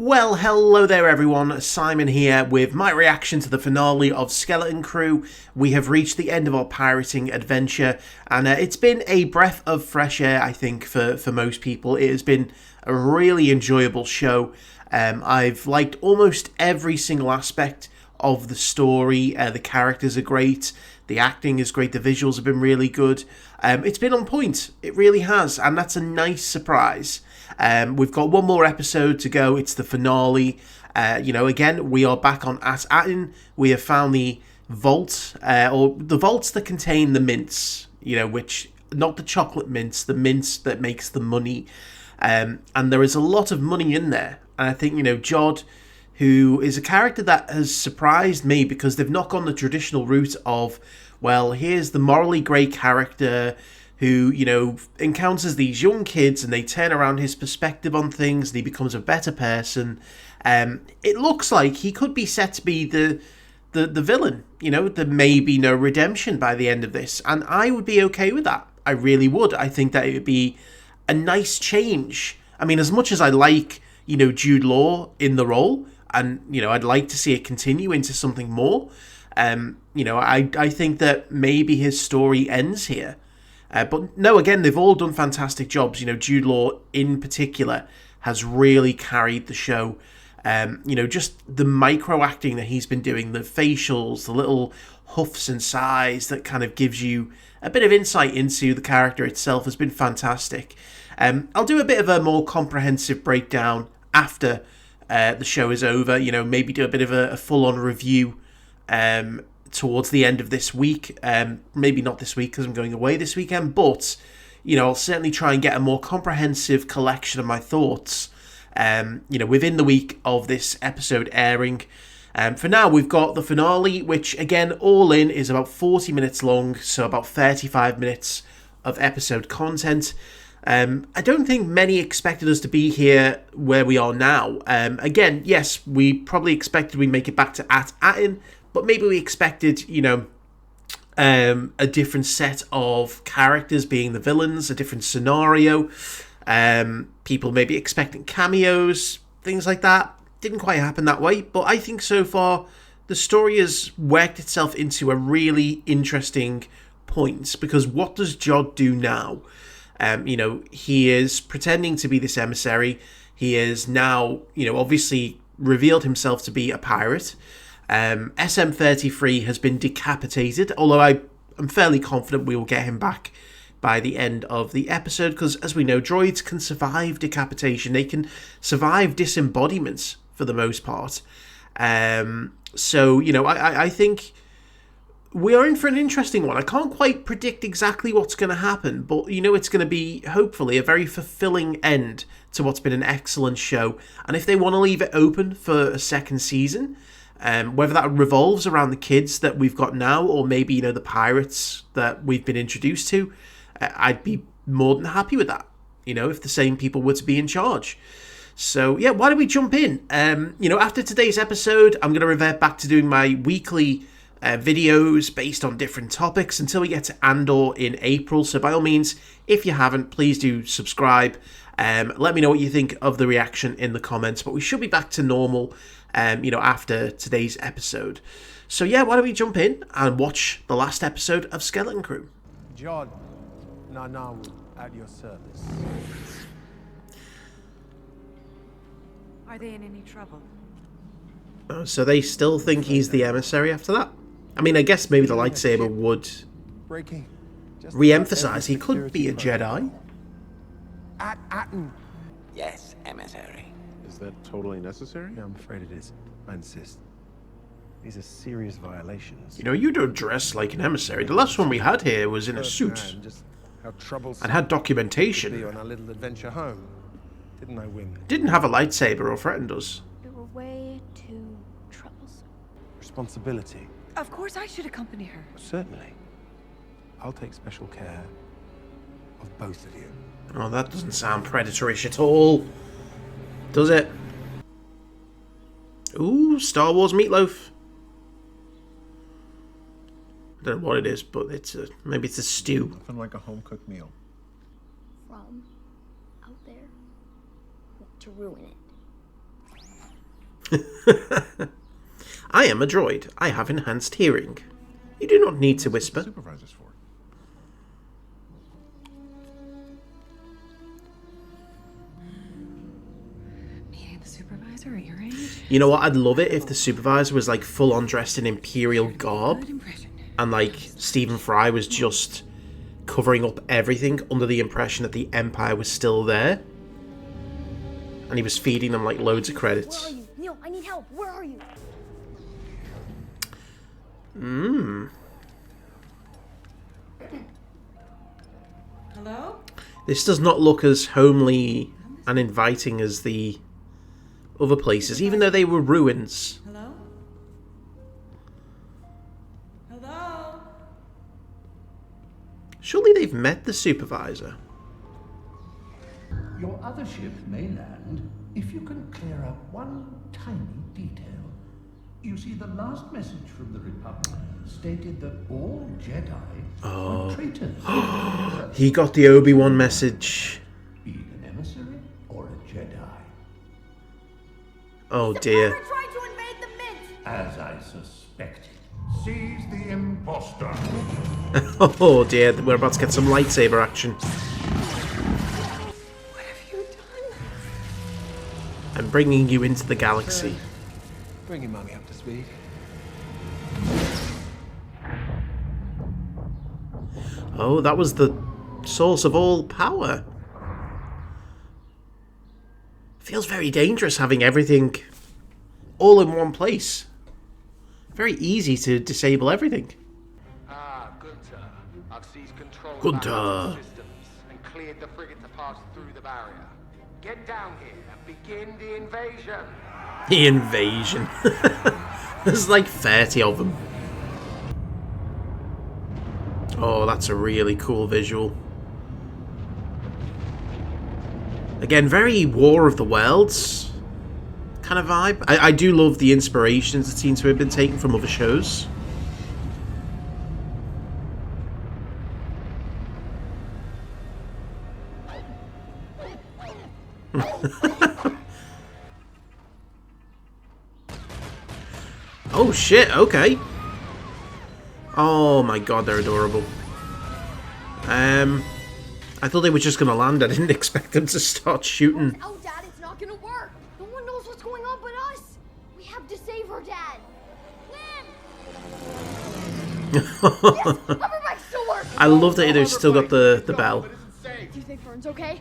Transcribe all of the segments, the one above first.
Well, hello there everyone, Simon here with my reaction to the finale of Skeleton Crew. We have reached the end of our pirating adventure, and it's been a breath of fresh air, I think, for most people. It has been a really enjoyable show. I've liked almost every single aspect of the story. The characters are great, the acting is great, the visuals have been really good. It's been on point, it really has, and that's a nice surprise. We've got one more episode to go. It's the finale. Again, we are back on Atin. We have found the vault, or the vaults that contain the mints, which, not the chocolate mints, the mints that makes the money. And there is a lot of money in there. And I think, Jod, who is a character that has surprised me because they've not gone the traditional route of, well, here's the morally grey character who, encounters these young kids and they turn around his perspective on things and he becomes a better person. It looks like he could be set to be the villain. There may be no redemption by the end of this, and I would be okay with that. I really would. I think that it would be a nice change. I mean, as much as I like, Jude Law in the role, and, I'd like to see it continue into something more, I think that maybe his story ends here. But no, again, they've all done fantastic jobs. Jude Law in particular has really carried the show. Just the micro acting that he's been doing, the facials, the little huffs and sighs that kind of gives you a bit of insight into the character itself has been fantastic. I'll do a bit of a more comprehensive breakdown after the show is over. Maybe do a bit of a full-on review towards the end of this week. Maybe not this week because I'm going away this weekend, but I'll certainly try and get a more comprehensive collection of my thoughts within the week of this episode airing. For now, we've got the finale, which again, all in, is about 40 minutes long, so about 35 minutes of episode content. I don't think many expected us to be here where we are now. Again, yes, we probably expected we'd make it back to Atin, but maybe we expected, a different set of characters being the villains, a different scenario. People maybe expecting cameos, things like that. Didn't quite happen that way, but I think so far the story has worked itself into a really interesting point, because what does Jod do now? He is pretending to be this emissary. He is now, obviously revealed himself to be a pirate. SM33 has been decapitated, although I'm fairly confident we will get him back by the end of the episode, because as we know, droids can survive decapitation. They can survive disembodiment for the most part. So, I think we are in for an interesting one. I can't quite predict exactly what's going to happen, but it's going to be, hopefully, a very fulfilling end to what's been an excellent show. And if they want to leave it open for a second season, whether that revolves around the kids that we've got now, or maybe, the pirates that we've been introduced to, I'd be more than happy with that, if the same people were to be in charge. So, yeah, why don't we jump in? After today's episode, I'm going to revert back to doing my weekly videos based on different topics until we get to Andor in April. So by all means, if you haven't, please do subscribe. Let me know what you think of the reaction in the comments, but we should be back to normal after today's episode. So yeah, why don't we jump in and watch the last episode of Skeleton Crew. Jod, Nanawu, at your service. Are they in any trouble? Oh, so they still think he's the emissary after that? I mean, I guess maybe the lightsaber would re-emphasize he could be a Jedi. At Atin. Yes, emissary. Is that totally necessary? Yeah, I'm afraid it is. I insist. These are serious violations. You don't dress like an emissary. The last one we had here was in a suit and had documentation. On our little adventure home. Didn't I win? Didn't have a lightsaber or threatened us. You were way too troublesome. Responsibility. Of course I should accompany her. Certainly. I'll take special care of both of you. Oh, that doesn't sound predatorish at all, does it? Ooh, Star Wars meatloaf. I don't know what it is, but maybe it's a stew. Nothing like a home-cooked meal. From out there, want to ruin it. I am a droid. I have enhanced hearing. You do not need to whisper. Supervisors for. Meeting the supervisor at your age? You know what? I'd love it if the supervisor was like full on dressed in Imperial garb, Good impression. and like Stephen Fry was just covering up everything under the impression that the Empire was still there, and he was feeding them like loads of Where are credits. you? Neil, I need help. Where are you? Hello? This does not look as homely and inviting as the other places, even though they were ruins. Hello? Hello? Surely they've met the supervisor. Your other ship may land if you can clear up one tiny detail. You see, the last message from the Republic stated that all Jedi were traitors. He got the Obi-Wan message. Be it an emissary or a Jedi. Oh dear. Trying to invade the Mint. As I suspected. Seize the imposter. Oh dear, we're about to get some lightsaber action. What have you done? I'm bringing you into the galaxy. Bringing mommy up to speed. Oh, that was the source of all power. Feels very dangerous having everything all in one place. Very easy to disable everything. Ah, Gunter. I've seized control Gunter. of the systems and cleared the frigate to pass through the barrier. Get down here and begin the invasion. The invasion. There's like 30 of them. Oh, that's a really cool visual. Again, very War of the Worlds kind of vibe. I do love the inspirations that seem to have been taken from other shows. Oh shit, okay. Oh my god, they're adorable. I thought they were just gonna land. I didn't expect them to start shooting. Oh, Dad, it's not gonna work. No one knows what's going on but us. We have to save her, Dad. Win! Yes, Upper still works. I love that they've still got the bell. Do you think Fern's okay?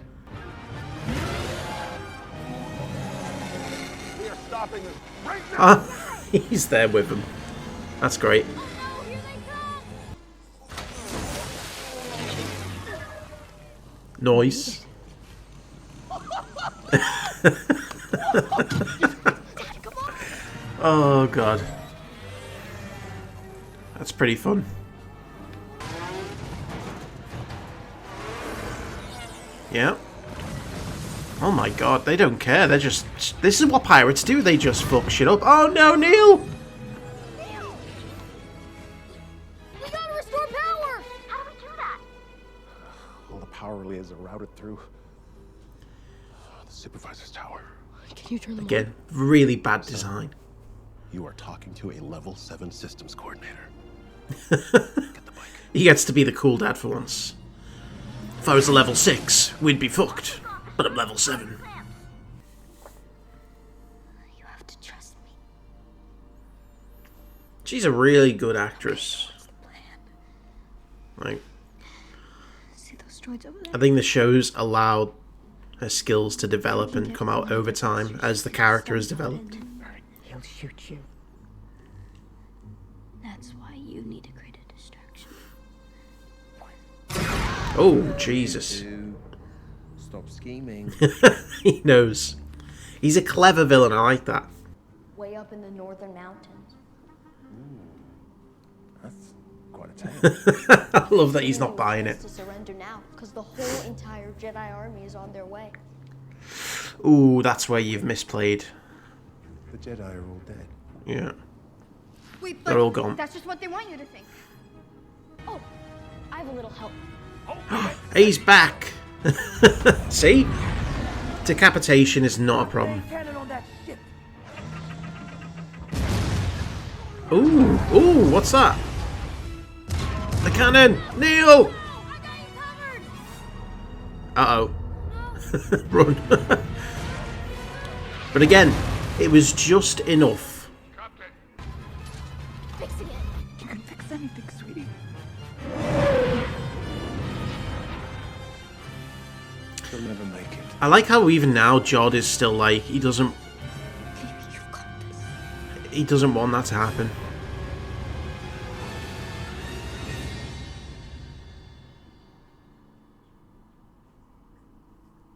We are stopping them right now. Ah, he's there with them. That's great. Oh, here they come. Noise. Oh god. That's pretty fun. Yeah. Oh my god, they don't care. They're just... This is what pirates do. They just fuck shit up. Oh no, Neil! Neil! We gotta restore power! How do we do that? All the power relays are routed through the supervisor's tower. Can you turn them Again, really bad design. You are talking to a level 7 systems coordinator. Get the bike. He gets to be the cool dad for once. If I was a level 6, we'd be fucked. But I'm level 7. You have to trust me. She's a really good actress. Like, See those droids over there? I think the show's allowed her skills to develop and come out over time as the character has developed. He'll shoot you. That's why you need to create a distraction. Oh, Jesus. Stop scheming. He knows. He's a clever villain, I like that. Way up in the northern mountains. That's quite a tale. I love that he's not buying it. To surrender now, because the whole entire Jedi army is on their way. Ooh, that's where you've misplayed. The Jedi are all dead. Yeah. Wait, They're all gone. That's just what they want you to think. Oh, I have a little help. He's back. See? Decapitation is not a problem. Cannon on that ship. Ooh, ooh, what's that? The cannon! Neil! Uh-oh. Run. But again, it was just enough. Fixing it. You can fix anything, sweetie. He'll never make it. I like how even now Jod is still like, he doesn't want that to happen.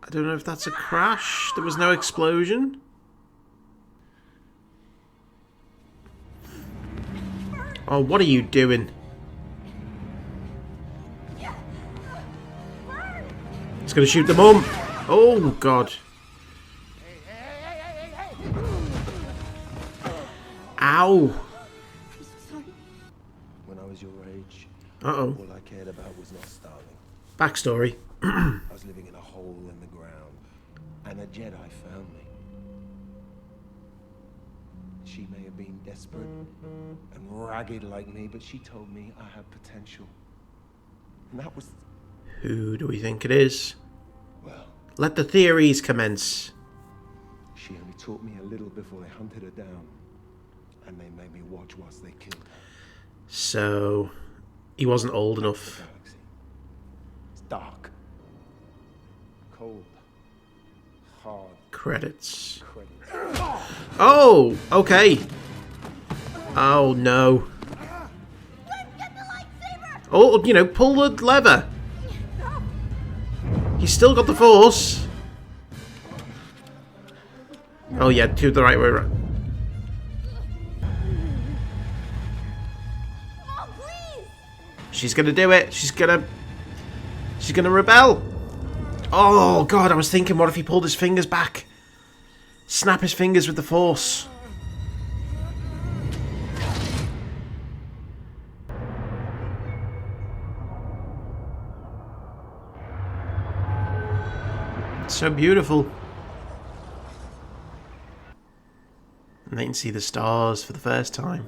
I don't know if that's a crash. There was no explosion. Oh, what are you doing? It's gonna shoot the mum. Oh, God. Ow. When I was your age, Uh-oh. all I cared about was not starving. Backstory. I was living in a hole in the ground, and a Jedi found me. She may have been desperate and ragged like me, but she told me I had potential. And that was, Who do we think it is? well, Let the theories commence. she only taught me a little before they hunted her down. And they made me watch whilst they killed her. So, he wasn't old enough. Galaxy. It's dark. Cold. Hard. Credits. Credits. Oh, okay. Oh, no. Get the lightsaber! Oh, you know, pull the lever. He's still got the force. Oh, yeah, to the right way around. Mom, please! She's gonna do it. She's gonna rebel. Oh, God, I was thinking, what if he pulled his fingers back? Snap his fingers with the force. So beautiful. And they can see the stars for the first time.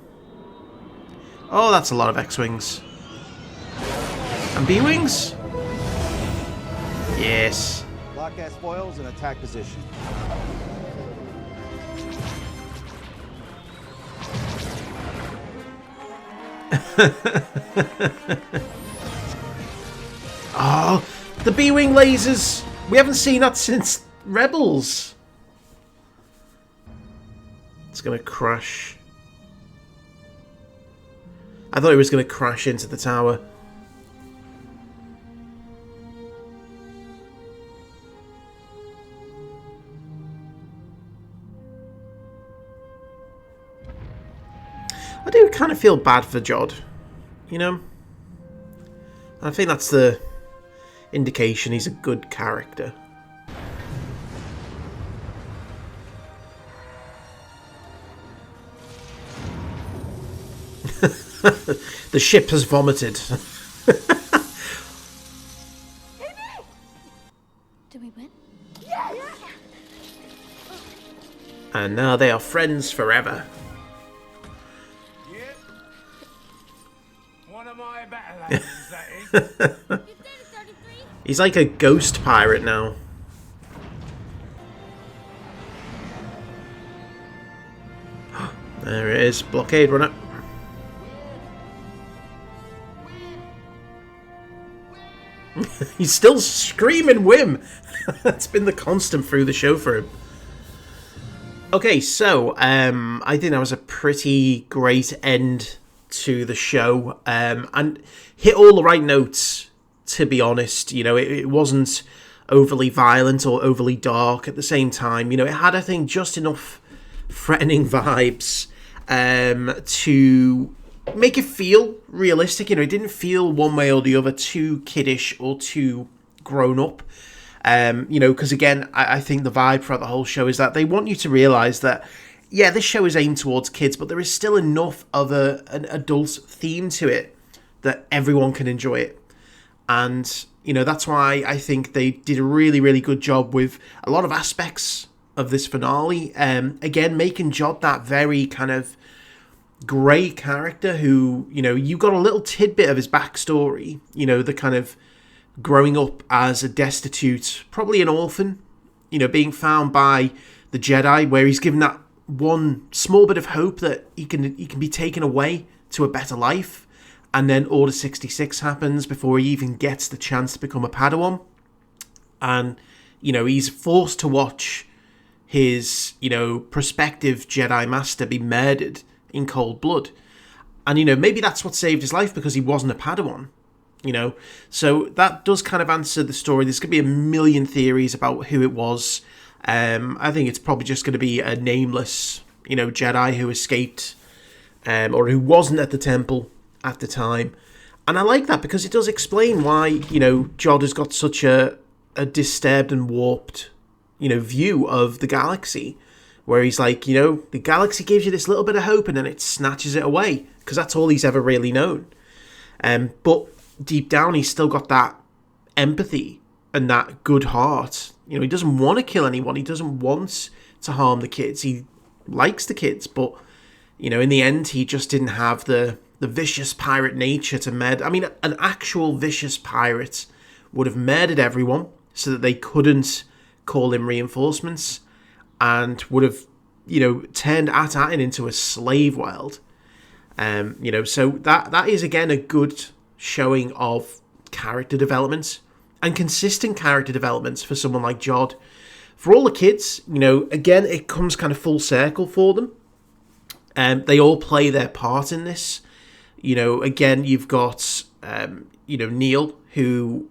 Oh, that's a lot of X-Wings. And B-Wings? Yes. Lock gas foils in attack position. Oh, the B-Wing lasers! We haven't seen that since Rebels. It's gonna crash. I thought it was gonna crash into the tower. I do kind of feel bad for Jod, you know? I think that's the indication he's a good character. The ship has vomited. Did we win? And now they are friends forever. Yep. One of my better lads, that is. He's like a ghost pirate now. There it is, blockade runner. He's still screaming whim. That's been the constant through the show for him. Okay, so I think that was a pretty great end to the show, and hit all the right notes, to be honest. You know, it wasn't overly violent or overly dark at the same time. You know, it had, I think, just enough threatening vibes to make it feel realistic. You know, it didn't feel one way or the other too kiddish or too grown up. You know, because again, I think the vibe throughout the whole show is that they want you to realise that, yeah, this show is aimed towards kids, but there is still enough of an adult theme to it that everyone can enjoy it. And, you know, that's why I think they did a really, really good job with a lot of aspects of this finale. Again, making Jod that very kind of grey character who, you got a little tidbit of his backstory, the kind of growing up as a destitute, probably an orphan, being found by the Jedi, where he's given that one small bit of hope that he can be taken away to a better life. And then Order 66 happens before he even gets the chance to become a Padawan. And, he's forced to watch his, prospective Jedi Master be murdered in cold blood. And, maybe that's what saved his life, because he wasn't a Padawan. So that does kind of answer the story. There's going to be a million theories about who it was. I think it's probably just going to be a nameless, Jedi who escaped, or who wasn't at the temple at the time. And I like that, because it does explain why, Jod has got such a disturbed and warped, view of the galaxy, where he's like, the galaxy gives you this little bit of hope and then it snatches it away, because that's all he's ever really known. But deep down, he's still got that empathy and that good heart. He doesn't want to kill anyone. He doesn't want to harm the kids. He likes the kids, but, in the end, he just didn't have the vicious pirate nature to murder. I mean, an actual vicious pirate would have murdered everyone so that they couldn't call in reinforcements, and would have, turned At-Atin into a slave world. So that is, again, a good showing of character development and consistent character development for someone like Jod. For all the kids, again, it comes kind of full circle for them. They all play their part in this. Again, you've got, Neil, who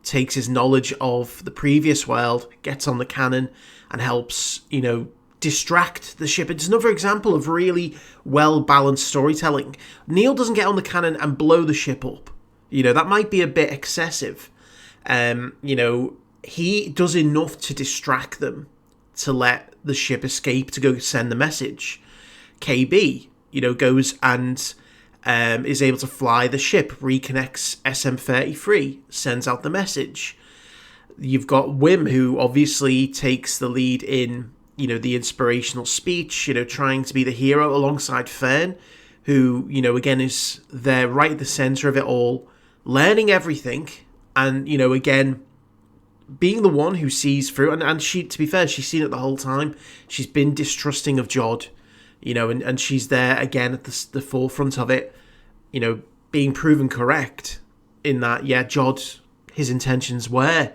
takes his knowledge of the previous world, gets on the cannon, and helps, distract the ship. It's another example of really well-balanced storytelling. Neil doesn't get on the cannon and blow the ship up. That might be a bit excessive. He does enough to distract them to let the ship escape to go send the message. KB, goes and is able to fly the ship, reconnects SM-33, sends out the message. You've got Wim, who obviously takes the lead in, the inspirational speech, trying to be the hero alongside Fern, who, again, is there right at the centre of it all, learning everything, and, again, being the one who sees through, and she, to be fair, she's seen it the whole time. She's been distrusting of Jod, and she's there again at the forefront of it, being proven correct in that, yeah, Jod, his intentions were,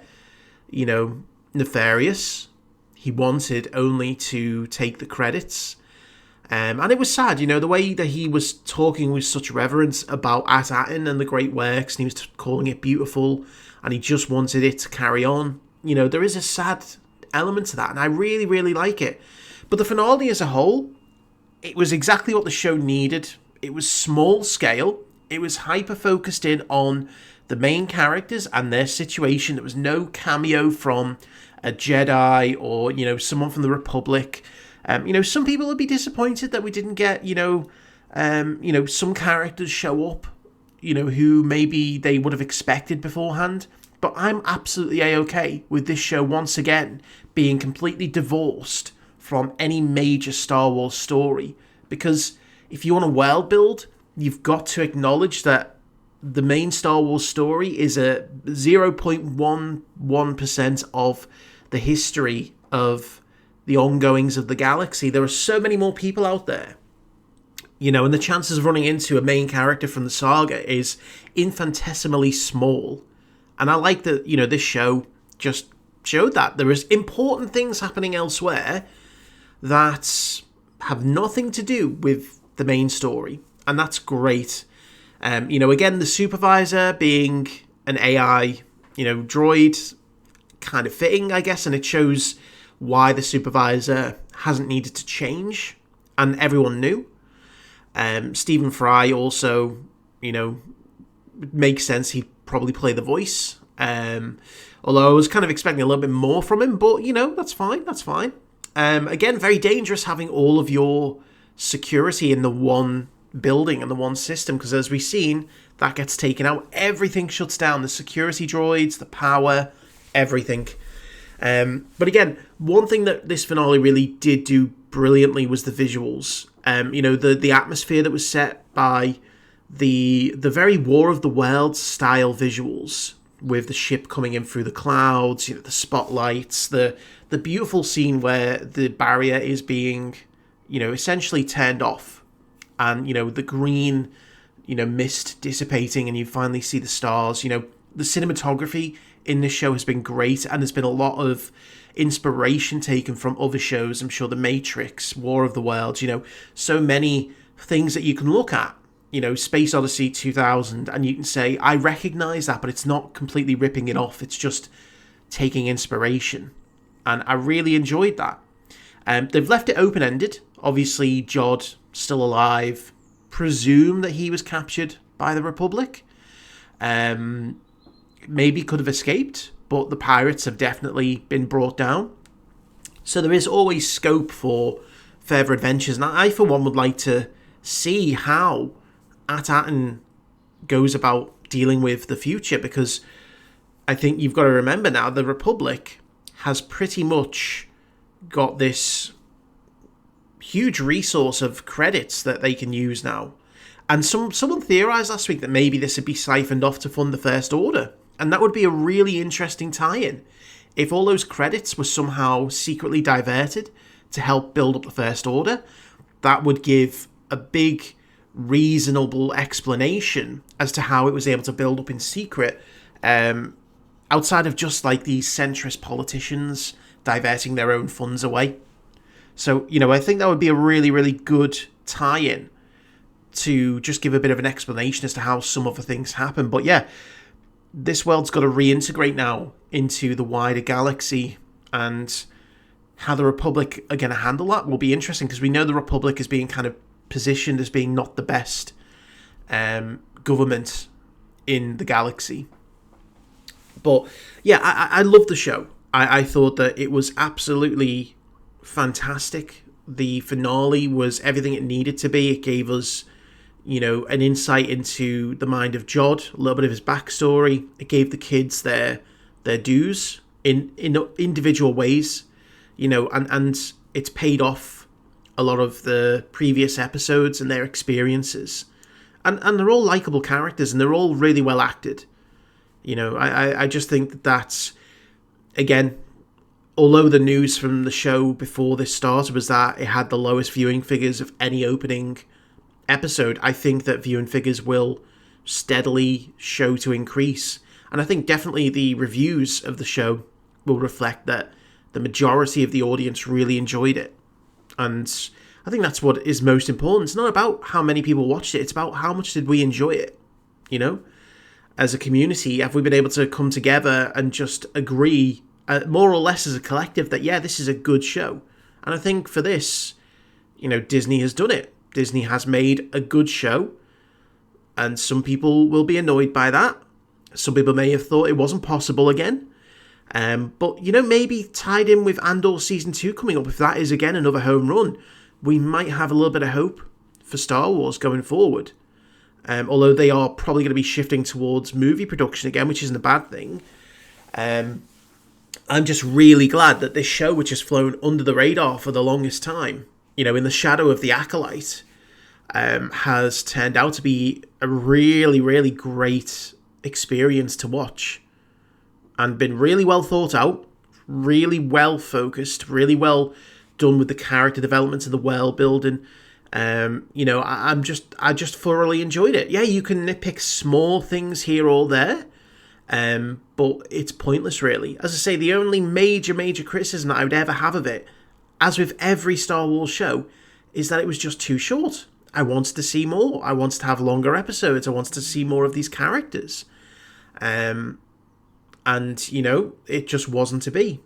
nefarious. He wanted only to take the credits. And it was sad, the way that he was talking with such reverence about At-Atin and the great works, and he was calling it beautiful, and he just wanted it to carry on. There is a sad element to that, and I really, really like it. But the finale as a whole, it was exactly what the show needed. It was small scale. It was hyper-focused in on the main characters and their situation. There was no cameo from a Jedi or, someone from the Republic. Some people would be disappointed that we didn't get, some characters show up, who maybe they would have expected beforehand. But I'm absolutely A-okay with this show once again being completely divorced from any major Star Wars story. Because if you want a world build, you've got to acknowledge that the main Star Wars story is a 0.11% of the history of the ongoings of the galaxy. There are so many more people out there, and the chances of running into a main character from the saga is infinitesimally small. And I like that, this show just showed that. There is important things happening elsewhere that have nothing to do with the main story. And that's great. Again, the supervisor being an AI, droid, kind of fitting, I guess, and it shows why the supervisor hasn't needed to change, and everyone knew. Stephen Fry also, makes sense. He'd probably play the voice. Although I was kind of expecting a little bit more from him, but, that's fine. Again, very dangerous having all of your security in the one building and the one system, because as we've seen, that gets taken out. Everything shuts down. The security droids, the power, everything. But again, one thing that this finale really did do brilliantly was the visuals. The atmosphere that was set by the very War of the Worlds style visuals, with the ship coming in through the clouds, the spotlights, the beautiful scene where the barrier is being, essentially turned off, and the green, mist dissipating, and you finally see the stars. The cinematography in this show has been great, and there's been a lot of inspiration taken from other shows. I'm sure The Matrix, War of the Worlds, so many things that you can look at. Space Odyssey 2000, and you can say, I recognise that, but it's not completely ripping it off. It's just taking inspiration. And I really enjoyed that. They've left it open-ended. Obviously, Jod, still alive. Presume that he was captured by the Republic. Maybe could have escaped, but the pirates have definitely been brought down. So there is always scope for further adventures. And I, for one, would like to see how At-Aten goes about dealing with the future, because I think you've got to remember now, the Republic has pretty much got this huge resource of credits that they can use now. And someone theorised last week that maybe this would be siphoned off to fund the First Order. And that would be a really interesting tie-in. If all those credits were somehow secretly diverted to help build up the First Order, that would give a big, reasonable explanation as to how it was able to build up in secret, outside of just like these centrist politicians diverting their own funds away. So, I think that would be a really, really good tie-in to just give a bit of an explanation as to how some other things happen. But yeah, this world's got to reintegrate now into the wider galaxy, and how the Republic are going to handle that will be interesting, because we know the Republic is being kind of positioned as being not the best government in the galaxy. But yeah, I love the show. I thought that it was absolutely fantastic. The finale was everything it needed to be. It gave us, an insight into the mind of Jod, a little bit of his backstory. It gave the kids their dues in individual ways, and it's paid off a lot of the previous episodes and their experiences. And they're all likable characters, and they're all really well acted. I just think that that's, again, although the news from the show before this started was that it had the lowest viewing figures of any opening episode, I think that viewing figures will steadily show to increase. And I think definitely the reviews of the show will reflect that the majority of the audience really enjoyed it. And I think that's what is most important. It's not about how many people watched it, it's about how much did we enjoy it. As a community, have we been able to come together and just agree, more or less as a collective, that yeah, this is a good show. And I think for this, Disney has done it. Disney has made a good show, and some people will be annoyed by that. Some people may have thought it wasn't possible again. But, maybe tied in with Andor Season 2 coming up, if that is, again, another home run, we might have a little bit of hope for Star Wars going forward. Although they are probably going to be shifting towards movie production again, which isn't a bad thing. I'm just really glad that this show, which has flown under the radar for the longest time, in the shadow of The Acolyte, has turned out to be a really, really great experience to watch, and been really well thought out, really well focused, really well done with the character development and the world building. I just thoroughly enjoyed it. Yeah, you can nitpick small things here or there, but it's pointless, really. As I say, the only major criticism that I would ever have of it, as with every Star Wars show, is that it was just too short. I wanted to see more. I wanted to have longer episodes. I wanted to see more of these characters. And, it just wasn't to be.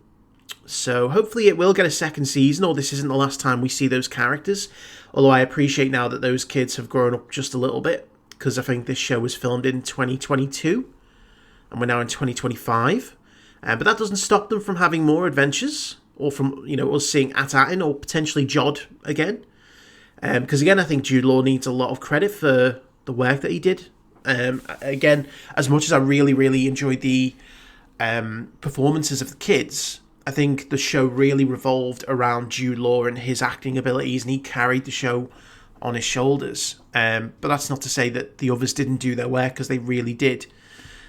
So hopefully it will get a second season, or this isn't the last time we see those characters. Although I appreciate now that those kids have grown up just a little bit, because I think this show was filmed in 2022, and we're now in 2025. But that doesn't stop them from having more adventures, or from, us seeing At-Aten or potentially Jod again. Because again, I think Jude Law needs a lot of credit for the work that he did. Again, as much as I really, really enjoyed the performances of the kids, I think the show really revolved around Jude Law and his acting abilities, and he carried the show on his shoulders. But that's not to say that the others didn't do their work, because they really did.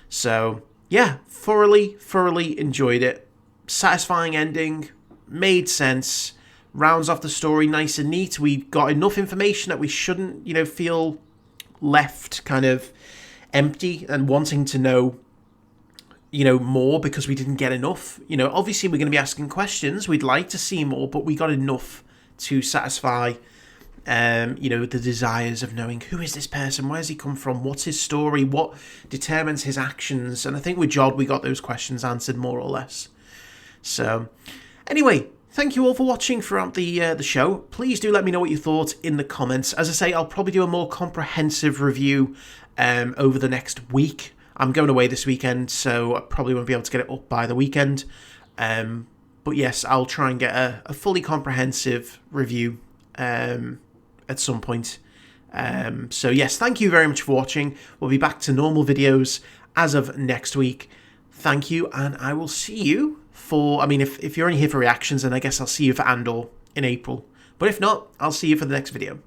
So, yeah, thoroughly enjoyed it. Satisfying ending, made sense, rounds off the story nice and neat. We got enough information that we shouldn't, feel left kind of empty and wanting to know, more because we didn't get enough. Obviously we're going to be asking questions. We'd like to see more, but we got enough to satisfy, the desires of knowing, who is this person? Where's he come from? What's his story? What determines his actions? And I think with Jod, we got those questions answered more or less. So, anyway, thank you all for watching throughout the show. Please do let me know what you thought in the comments. As I say, I'll probably do a more comprehensive review over the next week. I'm going away this weekend, so I probably won't be able to get it up by the weekend. But yes, I'll try and get a fully comprehensive review at some point. So yes, thank you very much for watching. We'll be back to normal videos as of next week. Thank you, and I will see you for... if you're only here for reactions, then I guess I'll see you for Andor in April. But if not, I'll see you for the next video.